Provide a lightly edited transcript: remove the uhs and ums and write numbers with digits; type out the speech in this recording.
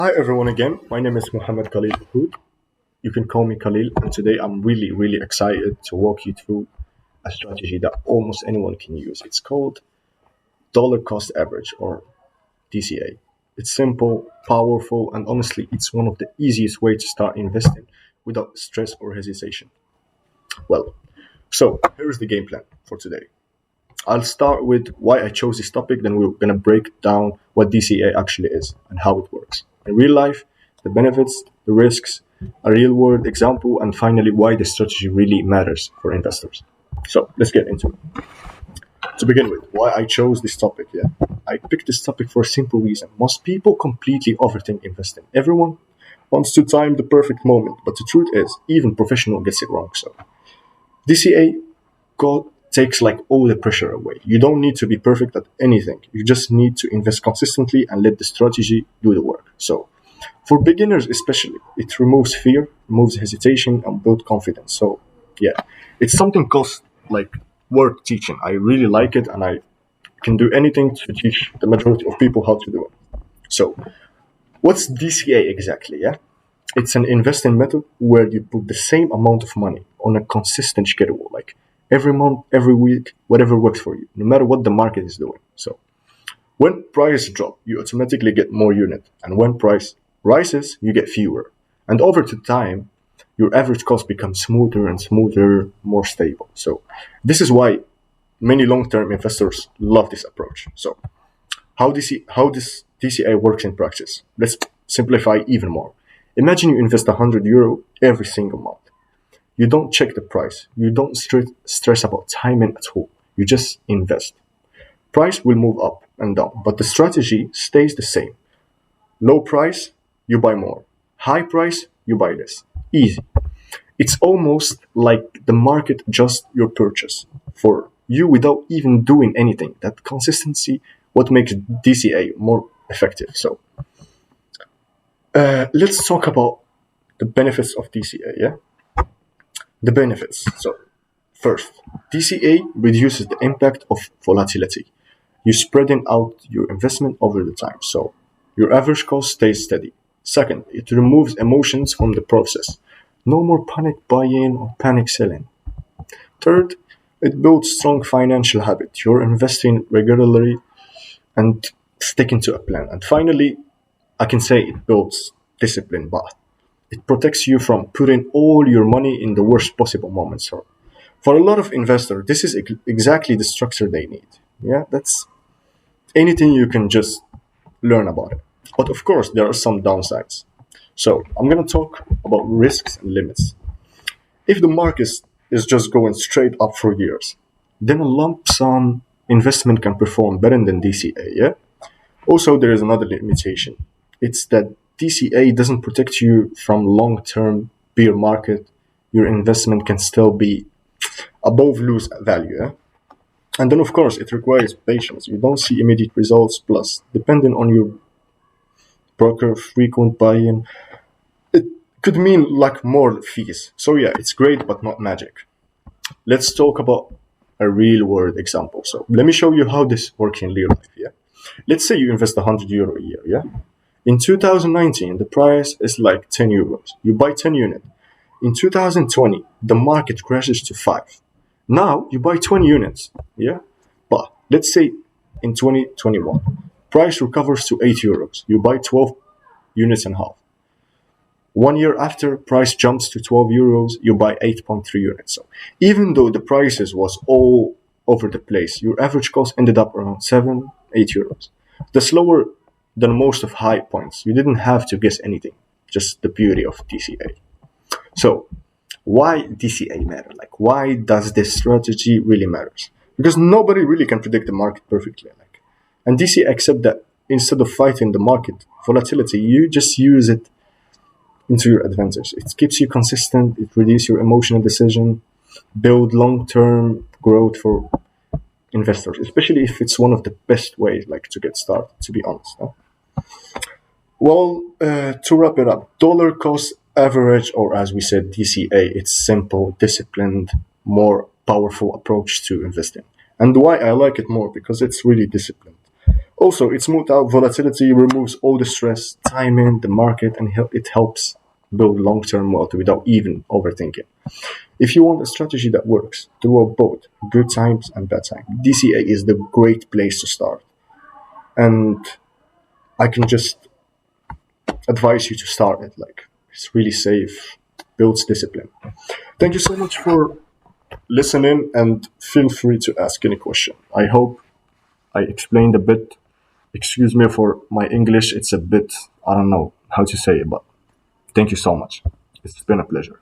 Hi everyone again. My name is Mohammed Khalil Hood. You can call me Khalil, and today I'm really excited to walk you through a strategy that almost anyone can use. It's called dollar cost average or DCA. It's simple, powerful, and honestly, it's one of the easiest ways to start investing without stress or hesitation. Well, so here's the game plan for today. I'll start with why I chose this topic, then we're going to break down what DCA actually is and how it works. In real life, the benefits, the risks, a real world example, and finally, why the strategy really matters for investors. So let's get into it. To begin with, why I chose this topic, yeah. I picked this topic for a simple reason. Most people completely overthink investing. Everyone wants to time the perfect moment, but the truth is, even professional gets it wrong. So DCA takes like all the pressure away. You don't need to be perfect at anything. You just need to invest consistently and let the strategy do the work. So, for beginners especially, it removes fear, removes hesitation, and builds confidence. So, yeah, it's something cost like worth teaching. I really like it, and I can do anything to teach the majority of people how to do it. So, what's DCA exactly? Yeah, it's an investing method where you put the same amount of money on a consistent schedule, like every month, every week, whatever works for you, no matter what the market is doing. So when price drop, you automatically get more unit, and when price rises, you get fewer. And over to time, your average cost becomes smoother and smoother, more stable. So this is why many long-term investors love this approach. So how this DCA works in practice? Let's simplify even more. Imagine you invest €100 every single month. You don't check the price. You don't stress about timing at all. You just invest. Price will move up and down, but the strategy stays the same. Low price, you buy more. High price, you buy less. Easy. It's almost like the market adjusts your purchase for you without even doing anything. That consistency, what makes DCA more effective. So let's talk about the benefits of DCA. Yeah, the benefits. So first, DCA reduces the impact of volatility. You're spreading out your investment over the time, so your average cost stays steady. Second, it removes emotions from the process. No more panic buying or panic selling. Third, it builds strong financial habits. You're investing regularly and sticking to a plan. And finally, I can say it builds discipline, but it protects you from putting all your money in the worst possible moments. So for a lot of investors, this is exactly the structure they need. Yeah, that's anything you can just learn about it. But of course, there are some downsides. So I'm going to talk about risks and limits. If the market is just going straight up for years, then a lump sum investment can perform better than DCA. Yeah. Also, there is another limitation. It's that DCA doesn't protect you from long-term bear market. Your investment can still be above lose value. Yeah? And then, of course, it requires patience. You don't see immediate results. Plus, depending on your broker, frequent buy-in, it could mean like more fees. So yeah, it's great, but not magic. Let's talk about a real-world example. So let me show you how this works in real life. Yeah. Let's say you invest €100 a year. Yeah. In 2019, the price is like €10. You buy 10 units. In 2020, the market crashes to 5. Now you buy 20 units. Yeah. But let's say in 2021, price recovers to €8. You buy 12 units and a half. 1 year after, price jumps to €12. You buy 8.3 units. So even though the prices was all over the place, your average cost ended up around 7, €8. That's lower than most of high points. You didn't have to guess anything. Just the beauty of DCA. So why DCA matter? Like why does this strategy really matters? Because nobody really can predict the market perfectly. And DCA accept that instead of fighting the market volatility, you just use it into your advantage. It keeps you consistent. It reduces your emotional decision, build long-term growth for investors, especially if it's one of the best ways like to get started. To be honest. Huh? Well, to wrap it up, dollar cost average, or as we said, DCA, it's simple, disciplined, more powerful approach to investing. And why I like it more because it's really disciplined. Also, it smooths out volatility, removes all the stress, timing, the market, and it helps build long-term wealth without even overthinking. If you want a strategy that works through both good times and bad times, DCA is the great place to start. And I can just advise you to start it. Like, it's really safe, builds discipline. Thank you so much for listening, and feel free to ask any question. I hope I explained a bit. Excuse me for my English, it's a bit, I don't know how to say it, but thank you so much. It's been a pleasure.